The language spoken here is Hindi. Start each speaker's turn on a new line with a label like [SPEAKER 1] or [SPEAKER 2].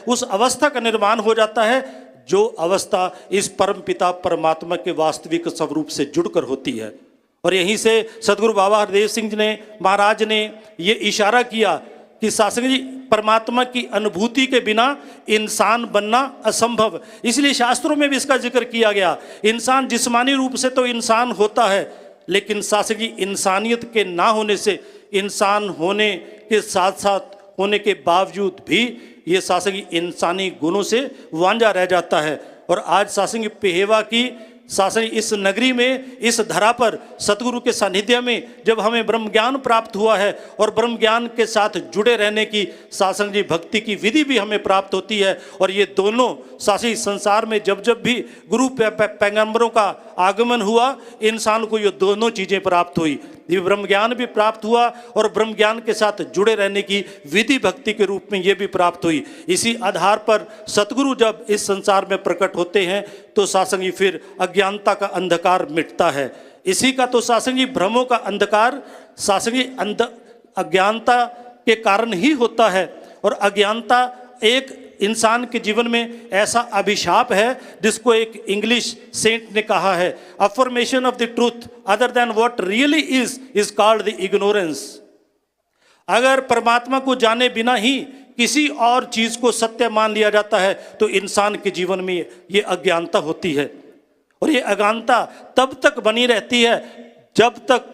[SPEAKER 1] उस अवस्था का निर्माण हो जाता है जो अवस्था इस परम पिता परमात्मा के वास्तविक स्वरूप से जुड़कर होती है। और यहीं से सदगुरु बाबा हरदेव सिंह जी ने महाराज ने ये इशारा किया कि सासंग जी, परमात्मा की अनुभूति के बिना इंसान बनना असंभव। इसलिए शास्त्रों में भी इसका जिक्र किया गया। इंसान जिस्मानी रूप से तो इंसान होता है, लेकिन सासंग जी इंसानियत के ना होने से, इंसान होने के साथ साथ होने के बावजूद भी ये सासंग जी इंसानी गुणों से वांझा रह जाता है। और आज सासंग जी पेहेवा की सासंग इस नगरी में, इस धरा पर सतगुरु के सानिध्य में जब हमें ब्रह्म ज्ञान प्राप्त हुआ है और ब्रह्म ज्ञान के साथ जुड़े रहने की सासंग जी भक्ति की विधि भी हमें प्राप्त होती है। और ये दोनों सासंग संसार में जब जब भी गुरु पैगंबरों का आगमन हुआ, इंसान को ये दोनों चीज़ें प्राप्त हुई। ये ब्रह्म ज्ञान भी प्राप्त हुआ और ब्रह्म ज्ञान के साथ जुड़े रहने की विधि भक्ति के रूप में ये भी प्राप्त हुई। इसी आधार पर सतगुरु जब इस संसार में प्रकट होते हैं तो सासंग जी फिर अज्ञानता का अंधकार मिटता है। इसी का तो सासंग जी भ्रमों का अंधकार सासंग जी अज्ञानता के कारण ही होता है। और अज्ञानता एक इंसान के जीवन में ऐसा अभिशाप है जिसको एक इंग्लिश सेंट ने कहा है, affirmation of the truth other than what really is called the ignorance. अगर परमात्मा को जाने बिना ही किसी और चीज को सत्य मान लिया जाता है तो इंसान के जीवन में ये अज्ञानता होती है। और ये अज्ञानता तब तक बनी रहती है जब तक